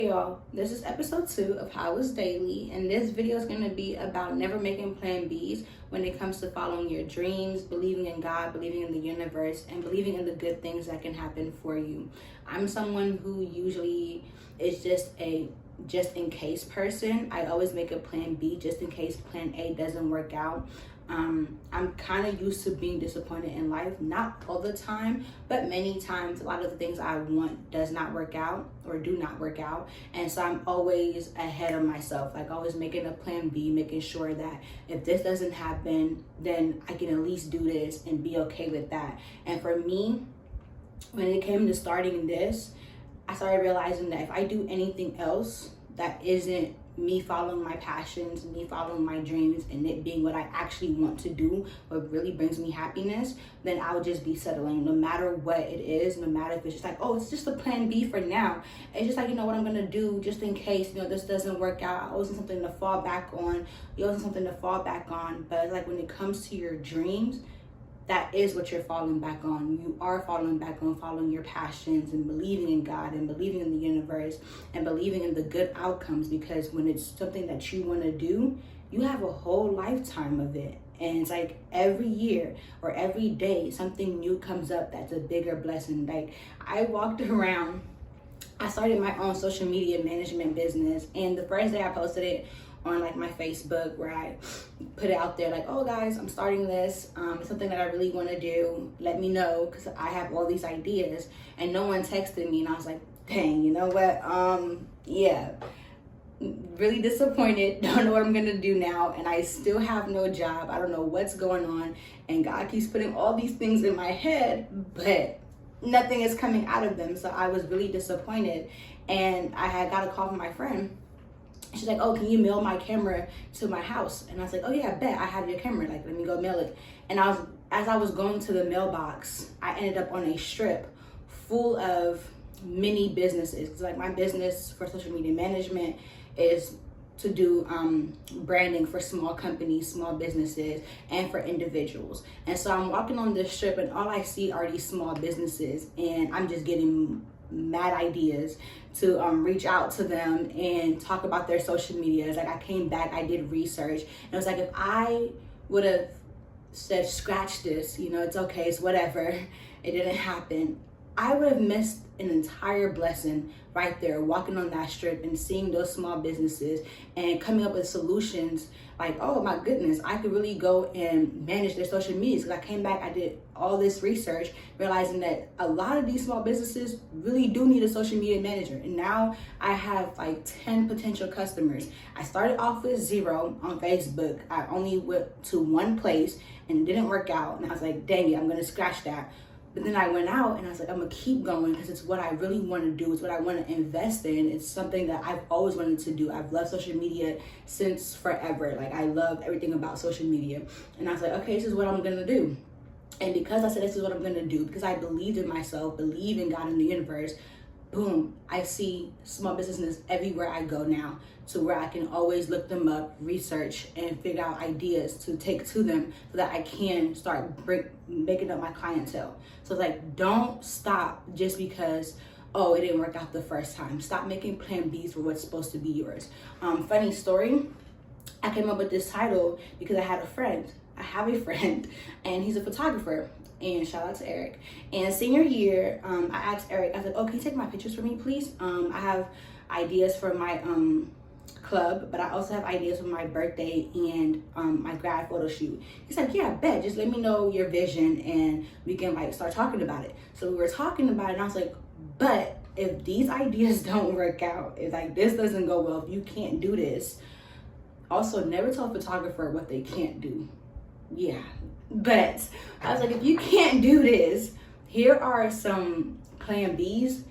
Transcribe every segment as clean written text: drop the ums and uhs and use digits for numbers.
Hey y'all, this is episode 2 of Hawa's Daily, and this video is going to be about never making plan Bs when it comes to following your dreams, believing in God, believing in the universe, and believing in the good things that can happen for you. I'm someone who usually is just in case person. I always make a plan B just in case plan A doesn't work out. I'm kind of used to being disappointed in life, not all the time, but many times a lot of the things I want does not work out or do not work out. And so I'm always ahead of myself, like always making a plan B, making sure that if this doesn't happen, then I can at least do this and be okay with that. And for me, when it came to starting this, I started realizing that if I do anything else that isn't me following my passions, me following my dreams, and it being what I actually want to do, what really brings me happiness, then I'll just be settling no matter what it is, no matter if it's just like, oh, it's just a plan B for now. It's just like, you know what I'm gonna do just in case, this doesn't work out. I always need something to fall back on. You always need something to fall back on. But like when it comes to your dreams, that is what you're falling back on. You are falling back on following your passions and believing in God and believing in the universe and believing in the good outcomes, because when it's something that you want to do, you have a whole lifetime of it. And it's like every year or every day, something new comes up that's a bigger blessing. Like I started my own social media management business, and the first day I posted it on like my Facebook, where I put it out there like, oh guys, I'm starting this. It's something that I really want to do. Let me know, because I have all these ideas. And no one texted me, and I was like, dang, you know what? Yeah, really disappointed. Don't know what I'm gonna do now, and I still have no job. I don't know what's going on, and God keeps putting all these things in my head, but nothing is coming out of them. So I was really disappointed, and I had got a call from my friend. She's like, oh, can you mail my camera to my house? And I was like, oh yeah, I bet, I have your camera. Like, let me go mail it. And as I was going to the mailbox, I ended up on a strip full of mini businesses. Cause like my business for social media management is to do branding for small companies, small businesses, and for individuals. And so I'm walking on this strip, and all I see are these small businesses, and I'm just getting mad ideas to reach out to them and talk about their social medias. Like I came back, I did research, and it was like, if I would have said, scratch this, it's okay, it's whatever, it didn't happen, I would have missed an entire blessing right there, walking on that strip and seeing those small businesses and coming up with solutions. Like, oh my goodness, I could really go and manage their social medias. Because I came back, I did all this research, realizing that a lot of these small businesses really do need a social media manager. And now I have like 10 potential customers. I started off with 0 on Facebook. I only went to one place and it didn't work out. And I was like, dang it, I'm gonna scratch that. But then I went out and I was like, I'm gonna keep going, because it's what I really want to do. It's what I want to invest in. It's something that I've always wanted to do. I've loved social media since forever. Like I love everything about social media. And I was like, okay, this is what I'm gonna do. And because I said this is what I'm gonna do, because I believed in myself, believe in God and the universe, boom, I see small businesses everywhere I go now, to where I can always look them up, research, and figure out ideas to take to them so that I can start making up my clientele. So it's like, don't stop just because, oh, it didn't work out the first time. Stop making plan Bs for what's supposed to be yours. Funny story, I came up with this title because I have a friend, and he's a photographer. And shout out to Eric. And senior year, I asked Eric, I was like, oh, can you take my pictures for me, please? I have ideas for my club, but I also have ideas for my birthday and my grad photo shoot. He's like, yeah, I bet. Just let me know your vision and we can like start talking about it. So we were talking about it, and I was like, but if these ideas don't work out, if like this doesn't go well, if you can't do this, also never tell a photographer what they can't do. Yeah, but I was like, if you can't do this, here are some plan Bs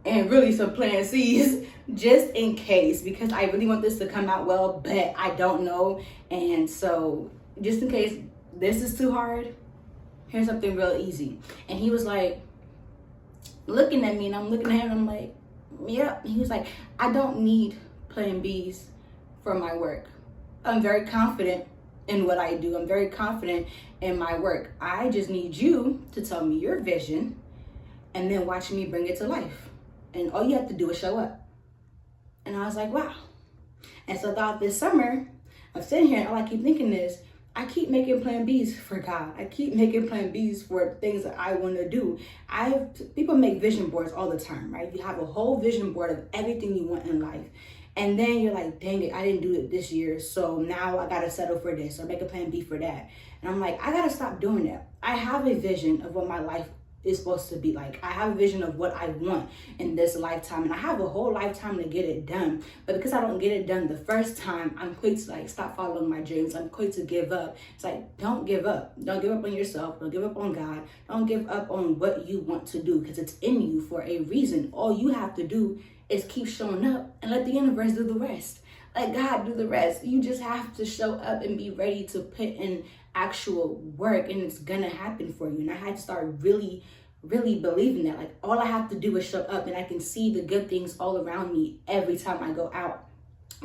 and really some plan Cs just in case, because I really want this to come out well, but I don't know. And so just in case this is too hard, here's something real easy. And he was like looking at me, and I'm looking at him, and I'm like, yep. He was like, I don't need plan Bs for my work. I'm very confident in what I do. I'm very confident in my work. I just need you to tell me your vision and then watch me bring it to life. And all you have to do is show up. I was like, wow. And so throughout this summer, I'm sitting here and all I keep thinking is, I keep making plan Bs for God. I keep making plan Bs for things that I want to do. People make vision boards all the time, right? You have a whole vision board of everything you want in life. And then you're like, dang it, I didn't do it this year. So now I got to settle for this or make a plan B for that. And I'm like, I got to stop doing that. I have a vision of what my life is supposed to be like. I have a vision of what I want in this lifetime, and I have a whole lifetime to get it done. But because I don't get it done the first time, I'm quick to like stop following my dreams. I'm quick to give up. It's like, don't give up. Don't give up on yourself. Don't give up on God. Don't give up on what you want to do, because it's in you for a reason. All you have to do is keep showing up and let the universe do the rest. Let God do the rest. You just have to show up and be ready to put in actual work, and it's gonna happen for you. And I had to start really believing that. Like, all I have to do is show up, and I can see the good things all around me every time I go out.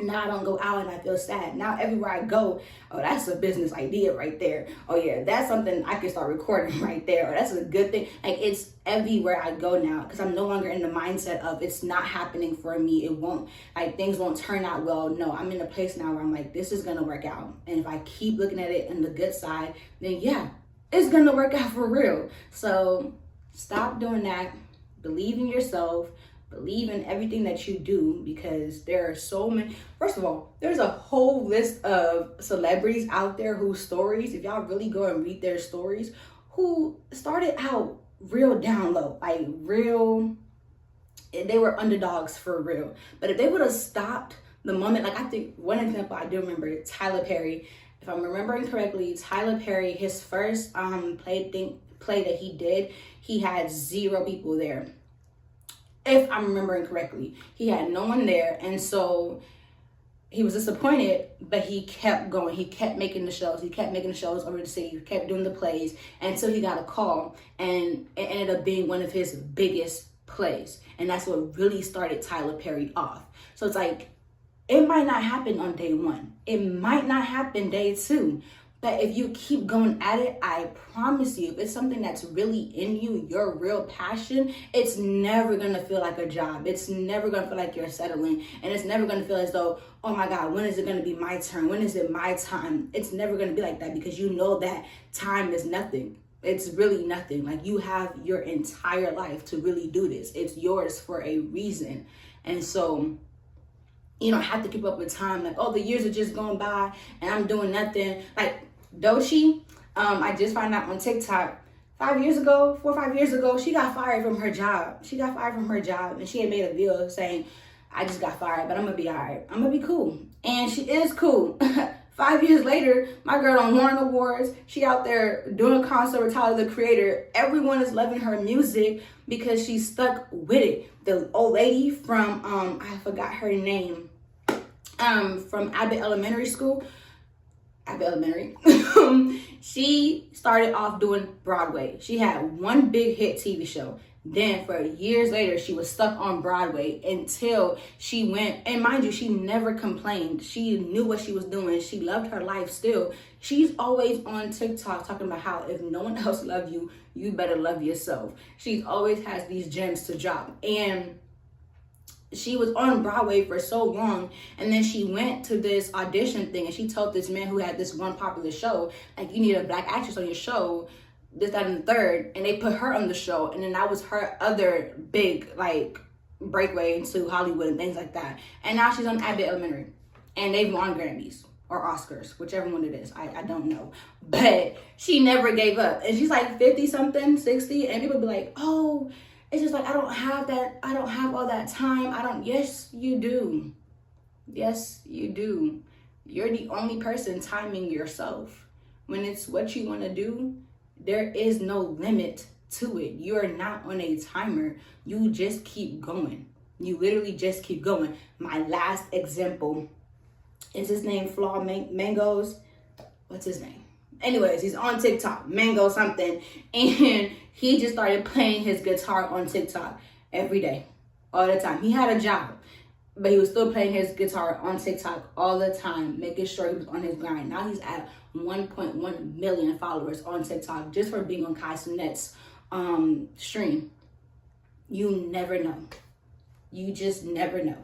Now I don't go out and I feel sad. Now everywhere I go, oh, that's a business idea right there. Oh yeah, that's something I can start recording right there. Or that's a good thing. Like, it's everywhere I go now, because I'm no longer in the mindset of it's not happening for me. It won't, like, things won't turn out well. No, I'm in a place now where I'm like, this is gonna work out. And if I keep looking at it in the good side, then yeah, it's gonna work out for real. So stop doing that. Believe in yourself. Believe in everything that you do, because there are so many. First of all, there's a whole list of celebrities out there whose stories, if y'all really go and read their stories, who started out real down low, like real, they were underdogs for real. But if they would have stopped the moment, like, I think one example I do remember, Tyler Perry. If I'm remembering correctly, Tyler Perry, his first play that he did, he had 0 people there. If I'm remembering correctly, he had no one there. And so he was disappointed, but he kept going. He kept making the shows. He kept making the shows over the city. He kept doing the plays until he got a call, and it ended up being one of his biggest plays. And that's what really started Tyler Perry off. So it's like, it might not happen on day 1. It might not happen day 2. But if you keep going at it, I promise you, if it's something that's really in you, your real passion, it's never going to feel like a job. It's never going to feel like you're settling. And it's never going to feel as though, oh my God, when is it going to be my turn? When is it my time? It's never going to be like that, because you know that time is nothing. It's really nothing. Like, you have your entire life to really do this. It's yours for a reason. And so you don't have to keep up with time. Like, oh, the years are just going by and I'm doing nothing. Like, Doechii, I just found out on TikTok 4 or 5 years ago, she got fired from her job. She got fired from her job, and she had made a video saying, I just got fired, but I'm gonna be all right. I'm gonna be cool. And she is cool. 5 years later, my girl on Warren Awards, she out there doing a concert with Tyler, the Creator. Everyone is loving her music because she's stuck with it. The old lady from, I forgot her name, from Abbott Elementary School, she started off doing Broadway. She had one big hit TV show. Then for years later, she was stuck on Broadway until she went, and mind you, she never complained. She knew what she was doing. She loved her life still. She's always on TikTok talking about how if no one else loves you, you better love yourself. She always has these gems to drop. And she was on Broadway for so long, and then she went to this audition thing, and she told this man who had this one popular show, like, you need a Black actress on your show, this, that, and the third, and they put her on the show, and then that was her other big, like, breakaway into Hollywood and things like that. And now she's on Abbott Elementary, and they've won Grammys or Oscars, whichever one it is, I don't know, but she never gave up, and she's like 50 something, 60, and people be like, oh, it's just like, I don't have all that time. Yes, you do. Yes, you do. You're the only person timing yourself. When it's what you want to do, there is no limit to it. You are not on a timer. You just keep going. You literally just keep going. My last example is his name, Flaw Mangoes. What's his name? Anyways, he's on TikTok, Mango something, and he just started playing his guitar on TikTok every day, all the time. He had a job, but he was still playing his guitar on TikTok all the time, making sure he was on his grind. Now he's at 1.1 million followers on TikTok just for being on Kai Cenat's stream. You never know. You just never know.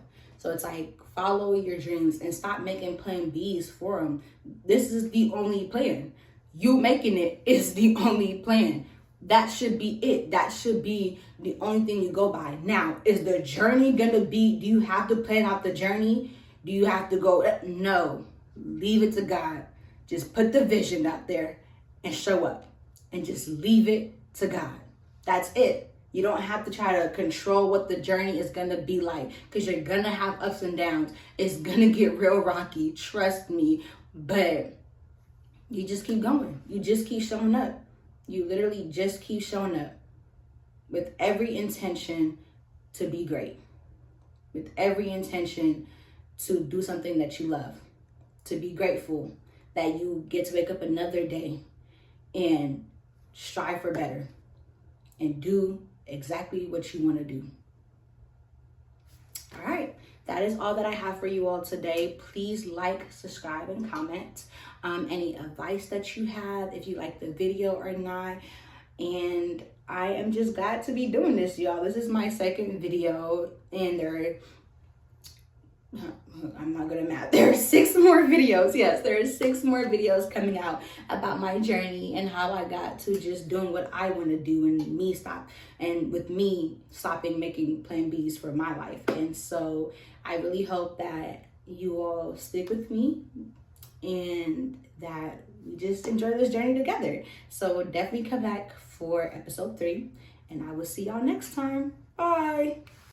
So it's like, follow your dreams and stop making plan Bs for them. This is the only plan. You making it is the only plan. That should be it. That should be the only thing you go by. Now, is the journey gonna be, do you have to plan out the journey? Do you have to go? No, leave it to God. Just put the vision out there and show up and just leave it to God. That's it. You don't have to try to control what the journey is gonna be like, because you're gonna have ups and downs. It's gonna get real rocky, trust me, but you just keep going. You just keep showing up. You literally just keep showing up with every intention to be great, with every intention to do something that you love, to be grateful that you get to wake up another day and strive for better and do exactly what you want to do. All right, that is all that I have for you all today. Please like, subscribe, and comment any advice that you have, if you like the video or not. And I am just glad to be doing this, y'all. This is my second video, and I'm not good at math. There are 6 more videos. Yes, there are 6 more videos coming out about my journey and how I got to just doing what I want to do, and with me stopping making plan Bs for my life. And so I really hope that you all stick with me and that we just enjoy this journey together. So definitely come back for episode 3, and I will see y'all next time. Bye.